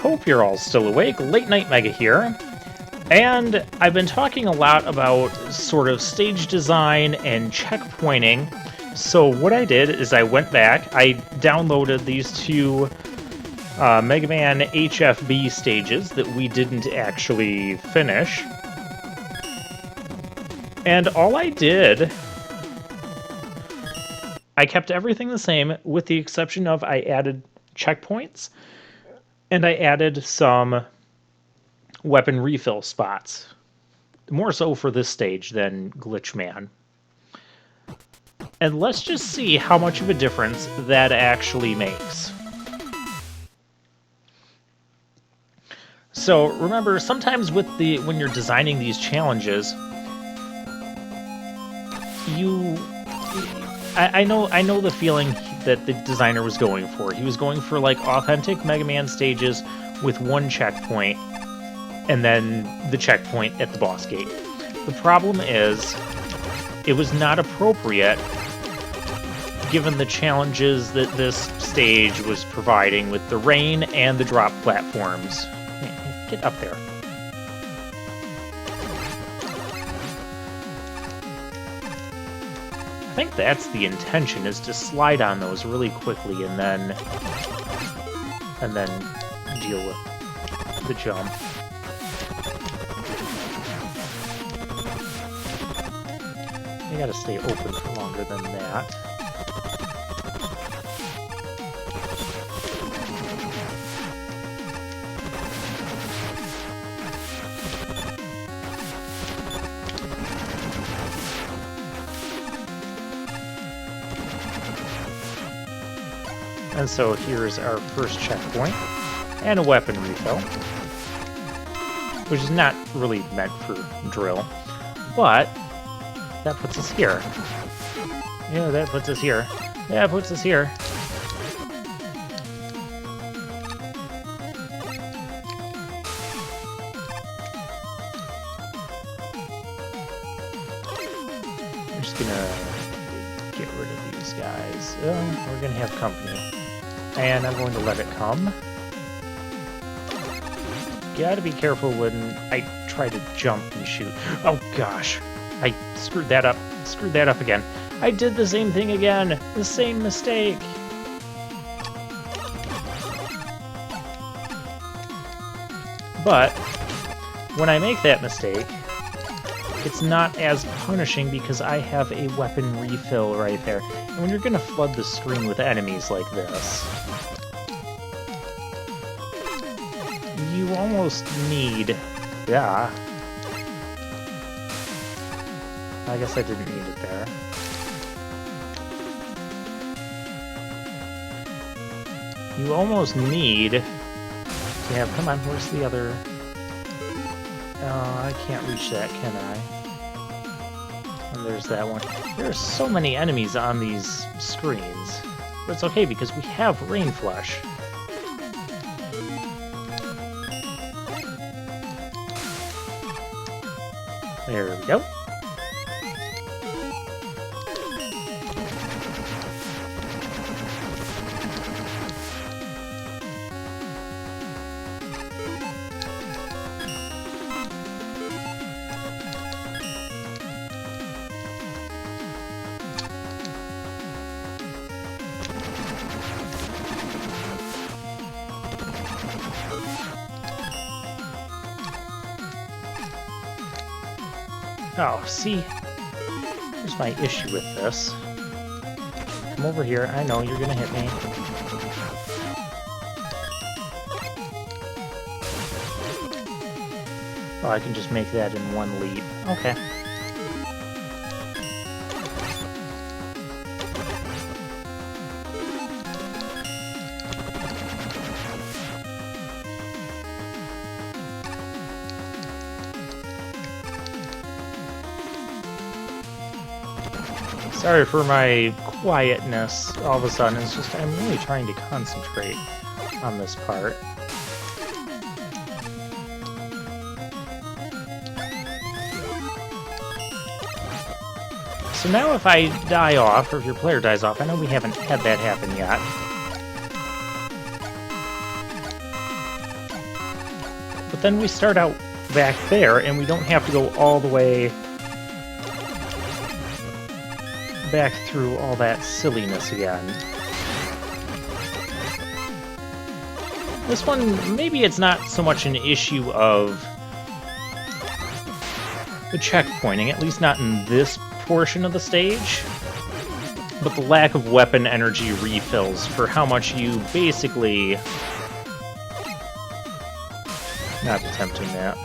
Hope you're all still awake. Late Night Mega here. And I've been talking a lot about sort of stage design and checkpointing. So what I did is I went back, I downloaded these two Mega Man HFB stages that we didn't actually finish. And all I did, I kept everything the same with the exception of I added checkpoints and I added some weapon refill spots. More so for this stage than Glitch Man. And let's just see how much of a difference that actually makes. So remember, sometimes with when you're designing these challenges, I know the feeling that the designer was going for. He was going for like authentic Mega Man stages with one checkpoint and then the checkpoint at the boss gate. The problem is, it was not appropriate given the challenges that this stage was providing with the rain and the drop platforms. Get up there. I think that's the intention, is to slide on those really quickly and then deal with the jump. You gotta stay open for longer than that. And so here's our first checkpoint, and a weapon refill, which is not really meant for drill, but that puts us here. Yeah, that puts us here. Yeah, it puts us here. I'm just gonna get rid of these guys. We're gonna have company. And I'm going to let it come. Gotta be careful when I try to jump and shoot. Oh gosh, I screwed that up. Screwed that up again. I did the same thing again. The same mistake. But when I make that mistake, it's not as punishing because I have a weapon refill right there. And when you're going to flood the screen with enemies like this, you almost need... Yeah. I guess I didn't need it there. You almost need to have... Come on, where's the other... I can't reach that, can I? And there's that one. There are so many enemies on these screens. But it's okay because we have Rain Flush. There we go. Oh, see? Here's my issue with this. Come over here. I know you're gonna hit me. Oh, I can just make that in one leap. Okay. Sorry for my quietness all of a sudden. It's just I'm really trying to concentrate on this part. So now if I die off, or if your player dies off, I know we haven't had that happen yet. But then we start out back there, and we don't have to go all the way back through all that silliness again. This one, maybe it's not so much an issue of the checkpointing, at least not in this portion of the stage, but the lack of weapon energy refills for how much you basically... Not attempting that.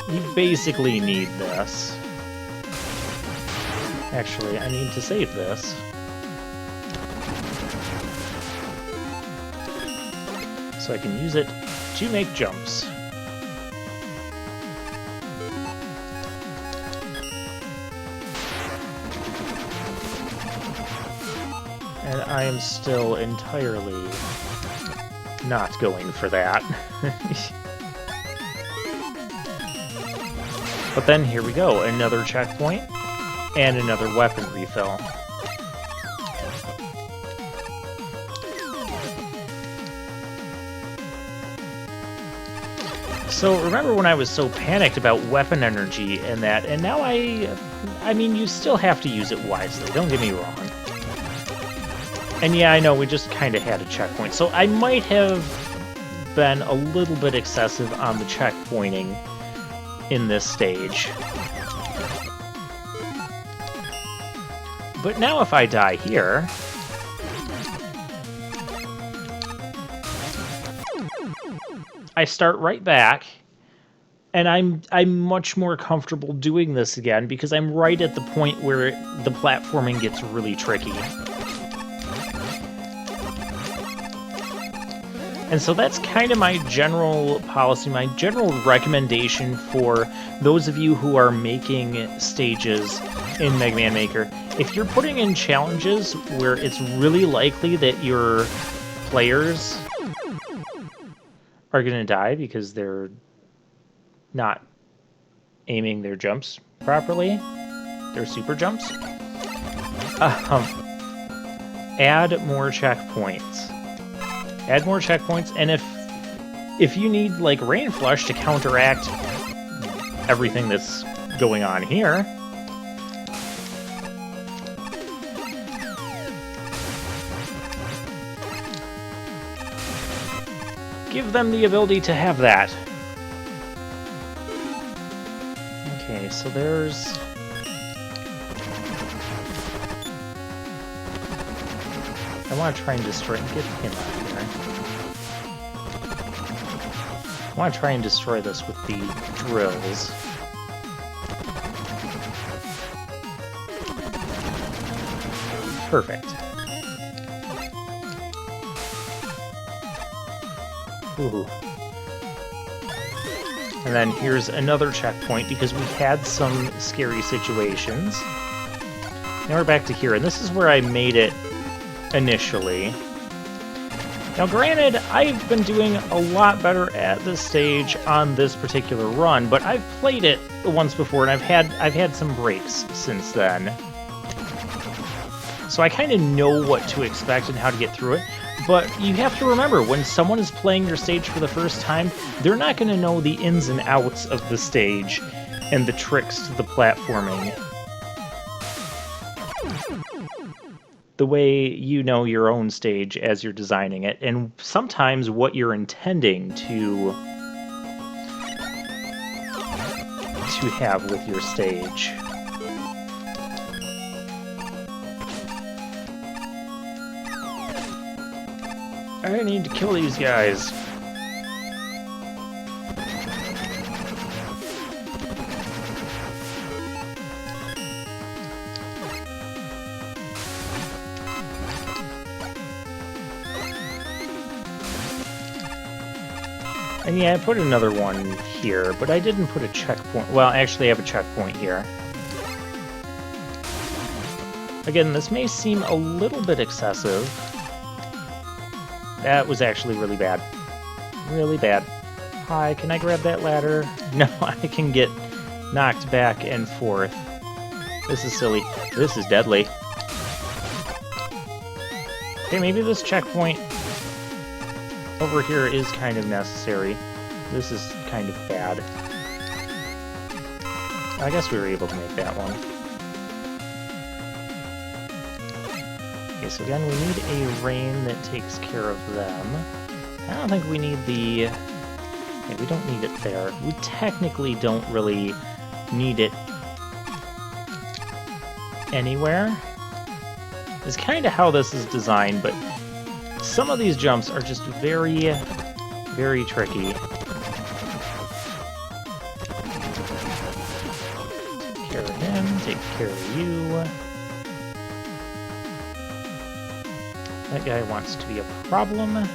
You basically need this. Actually, I need to save this. So I can use it to make jumps. And I am still entirely not going for that. But then here we go, another checkpoint and another weapon refill. So remember when I was so panicked about weapon energy and that, and now I mean, you still have to use it wisely, don't get me wrong. And yeah, I know, we just kind of had a checkpoint, so I might have been a little bit excessive on the checkpointing in this stage. But now if I die here... I start right back, and I'm much more comfortable doing this again because I'm right at the point where the platforming gets really tricky. And so that's kind of my general policy, my general recommendation for those of you who are making stages in Mega Man Maker. If you're putting in challenges where it's really likely that your players are going to die because they're not aiming their jumps properly, their super jumps, add more checkpoints. Add more checkpoints, and if you need, like, Rain Flush to counteract everything that's going on here, give them the ability to have that. Okay, so there's... I want to try and destroy... Get him out of here. I want to try and destroy this with the drills. Perfect. Ooh. And then here's another checkpoint because we had some scary situations. Now we're back to here, and this is where I made it initially. Now granted, I've been doing a lot better at this stage on this particular run, but I've played it once before, and I've had some breaks since then. So I kind of know what to expect and how to get through it. But you have to remember, when someone is playing your stage for the first time, they're not going to know the ins and outs of the stage and the tricks to the platforming the way you know your own stage as you're designing it, and sometimes what you're intending to have with your stage. I need to kill these guys. And yeah, I put another one here, but I didn't put a checkpoint. Well, actually, I have a checkpoint here. Again, this may seem a little bit excessive. That was actually really bad. Really bad. Hi, can I grab that ladder? No, I can get knocked back and forth. This is silly. This is deadly. Okay, maybe this checkpoint over here is kind of necessary. This is kind of bad. I guess we were able to make that one. Okay, so again, we need a rain that takes care of them. I don't think we need the... Okay, we don't need it there. We technically don't really need it anywhere. It's kind of how this is designed, but some of these jumps are just very, very tricky. Take care of him, take care of you. That guy wants to be a problem.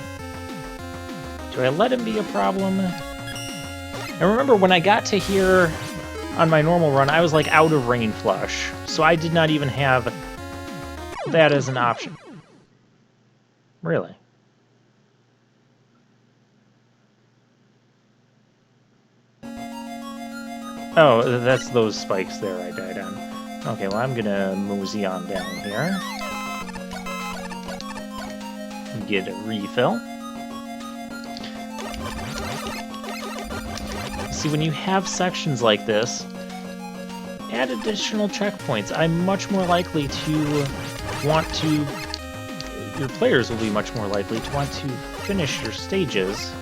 Do I let him be a problem? And remember, when I got to here on my normal run, I was like out of rain flush, so I did not even have that as an option. Really? Oh, that's those spikes there I died on. Okay, well, I'm gonna mosey on down here. Get a refill. See, when you have sections like this, add additional checkpoints. I'm much more likely to want to... Your players will be much more likely to want to finish your stages.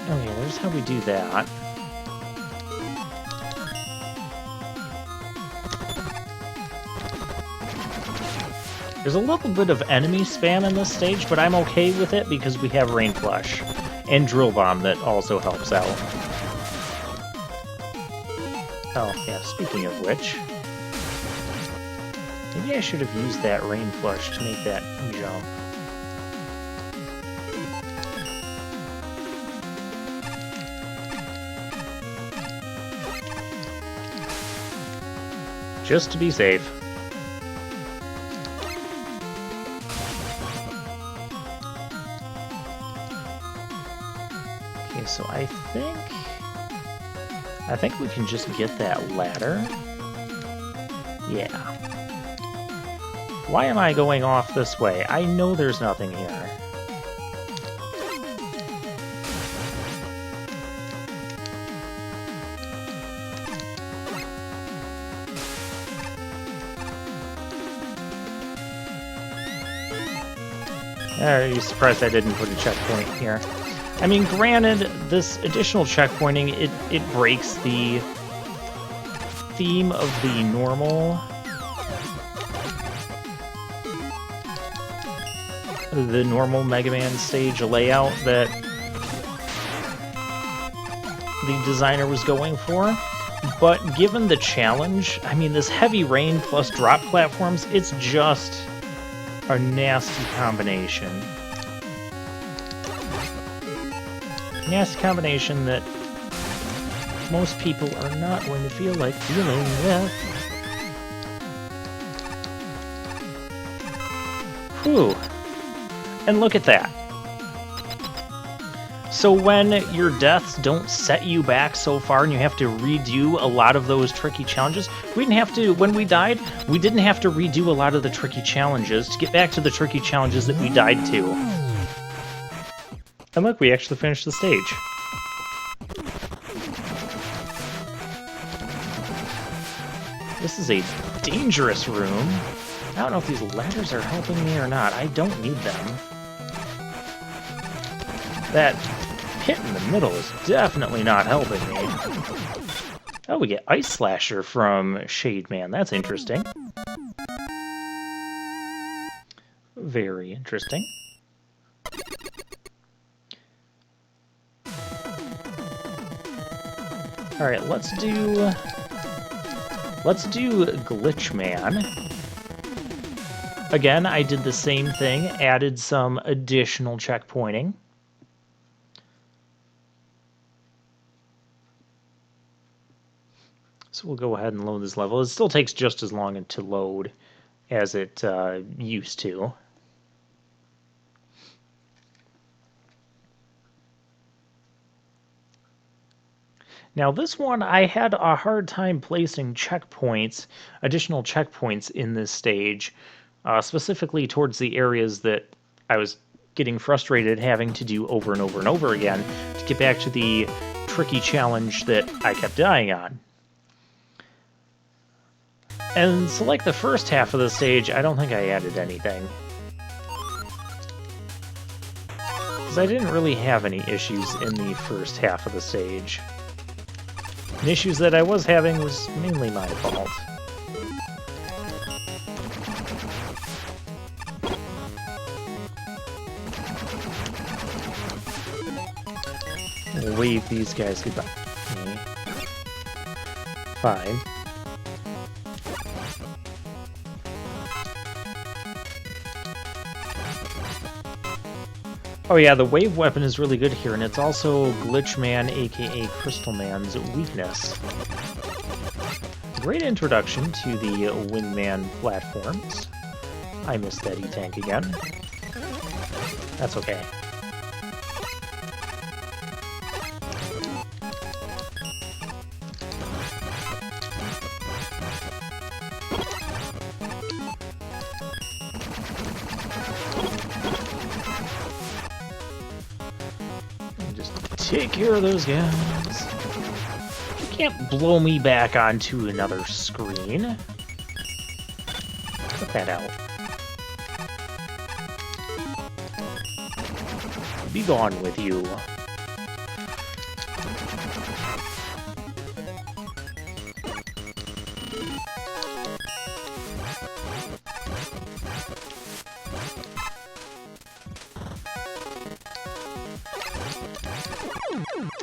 Okay, there's how we do that. There's a little bit of enemy spam in this stage, but I'm okay with it because we have Rain Flush and Drill Bomb that also helps out. Oh, yeah, speaking of which, maybe I should have used that Rain Flush to make that jump. Just to be safe. Okay, so I think we can just get that ladder. Yeah. Why am I going off this way? I know there's nothing here. Are you surprised I didn't put a checkpoint here? I mean, granted, this additional checkpointing, it breaks the theme of the normal Mega Man stage layout that the designer was going for. But given the challenge, I mean, this heavy rain plus drop platforms, it's just a nasty combination. Nasty combination that most people are not going to feel like dealing with. Whew. And look at that. So when your deaths don't set you back so far and you have to redo a lot of those tricky challenges, we didn't have to, when we died, we didn't have to redo a lot of the tricky challenges to get back to the tricky challenges that we died to. And look, we actually finished the stage. This is a dangerous room. I don't know if these ladders are helping me or not. I don't need them. That pit in the middle is definitely not helping me. Oh, we get Ice Slasher from Shade Man. That's interesting. Very interesting. Alright, let's do Glitch Man. Again, I did the same thing, added some additional checkpointing. So we'll go ahead and load this level. It still takes just as long to load as it used to. Now this one, I had a hard time placing checkpoints, additional checkpoints in this stage, specifically towards the areas that I was getting frustrated having to do over and over and over again to get back to the tricky challenge that I kept dying on. And so like the first half of the stage, I don't think I added anything. Because I didn't really have any issues in the first half of the stage. The issues that I was having was mainly my fault. We'll wave these guys goodbye. Okay. Fine. Oh yeah, the wave weapon is really good here, and it's also Glitchman, aka Crystal Man's weakness. Great introduction to the Wingman platforms. I missed that E-Tank again. That's okay. Take care of those guys. You can't blow me back onto another screen. Cut that out. Be gone with you.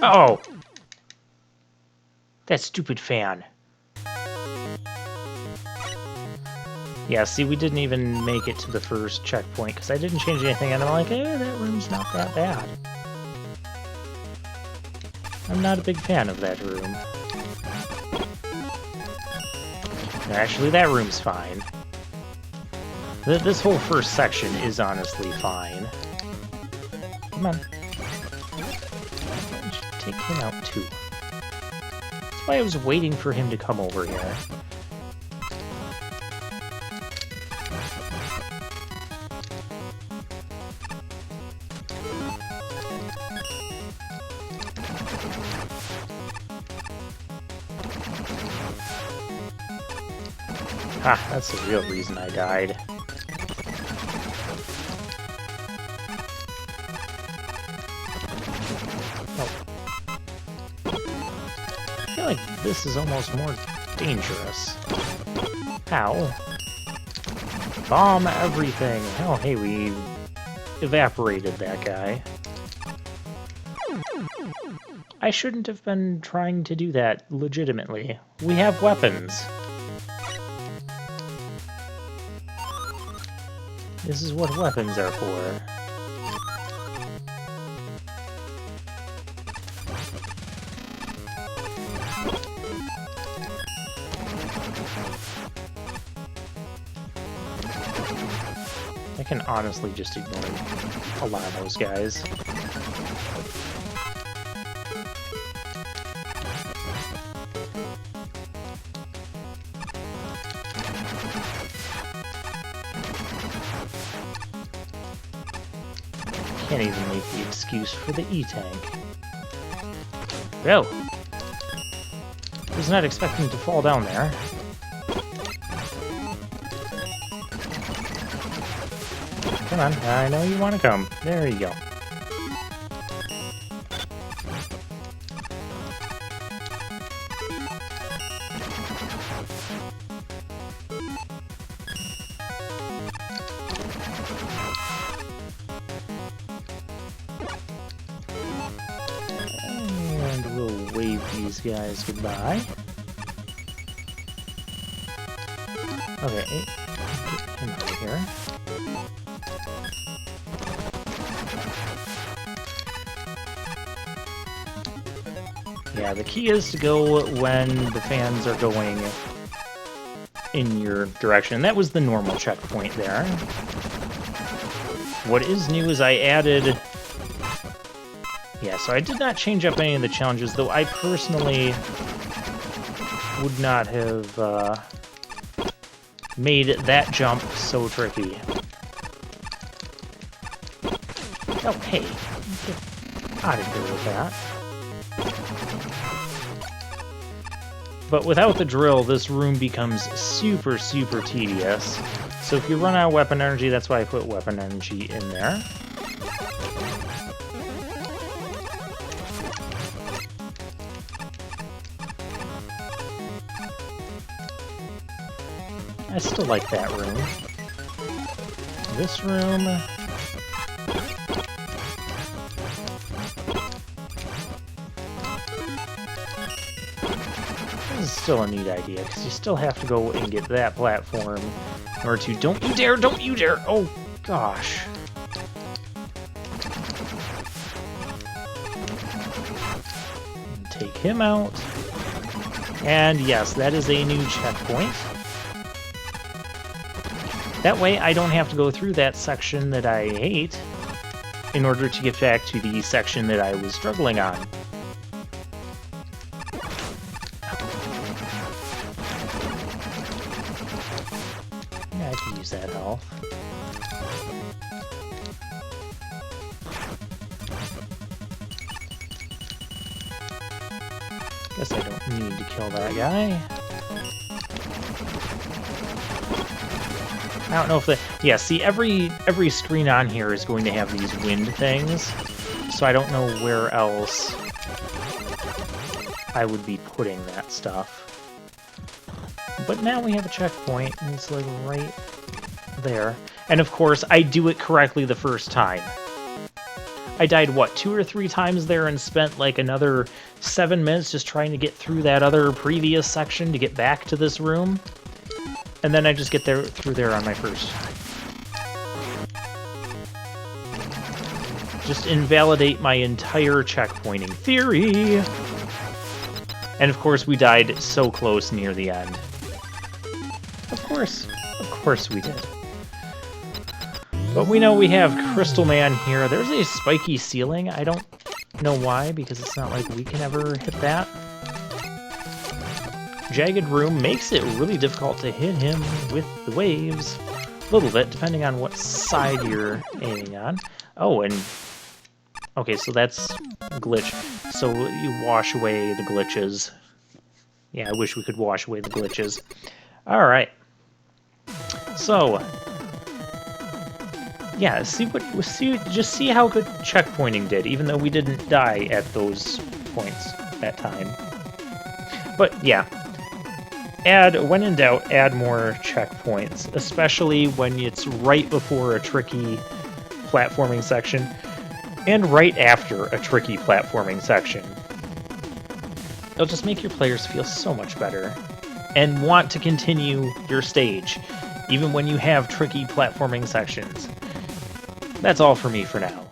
Oh! That stupid fan. Yeah, see, we didn't even make it to the first checkpoint, because I didn't change anything, and I'm like, eh, that room's not that bad. I'm not a big fan of that room. Actually, that room's fine. This whole first section is honestly fine. Come on. Take him out too. That's why I was waiting for him to come over here. Ha, that's the real reason I died. I feel like this is almost more dangerous. Ow. Bomb everything. Oh, hey, we evaporated that guy. I shouldn't have been trying to do that legitimately. We have weapons. This is what weapons are for. I can honestly just ignore a lot of those guys. Can't even make the excuse for the E-Tank. Go! Was not expecting to fall down there. Come on, I know you want to come. There you go. And we'll wave these guys goodbye. Okay, get him out of here. Yeah, the key is to go when the fans are going in your direction. That was the normal checkpoint there. What is new is I added Yeah, so I did not change up any of the challenges, though I personally would not have made that jump so tricky. Oh, hey, get out of here with that. But without the drill, this room becomes super, super tedious. So if you run out of weapon energy, that's why I put weapon energy in there. I still like that room. This room... this is still a neat idea, because you still have to go and get that platform in order to... Don't you dare! Don't you dare! Oh, gosh. Take him out. And yes, that is a new checkpoint. That way, I don't have to go through that section that I hate in order to get back to the section that I was struggling on. Yeah, I can use that health. Guess I don't need to kill that guy. I don't know if the... yeah, see, every screen on here is going to have these wind things, so I don't know where else I would be putting that stuff. But now we have a checkpoint, and it's like right there. And of course, I do it correctly the first time. I died, what, 2 or 3 times there and spent like another 7 minutes just trying to get through that other previous section to get back to this room. And then I just get through there on my first time. Just invalidate my entire checkpointing theory! And of course we died so close near the end. Of course we did. But we know we have Crystal Man here. There's a spiky ceiling. I don't know why, because it's not like we can ever hit that. Jagged room makes it really difficult to hit him with the waves. A little bit, depending on what side you're aiming on. Oh, and... okay, so that's a glitch. So you wash away the glitches. Yeah, I wish we could wash away the glitches. Alright. So... yeah, just see how good checkpointing did, even though we didn't die at those points that time. But, yeah. When in doubt, add more checkpoints, especially when it's right before a tricky platforming section, and right after a tricky platforming section. It'll just make your players feel so much better, and want to continue your stage, even when you have tricky platforming sections. That's all for me for now.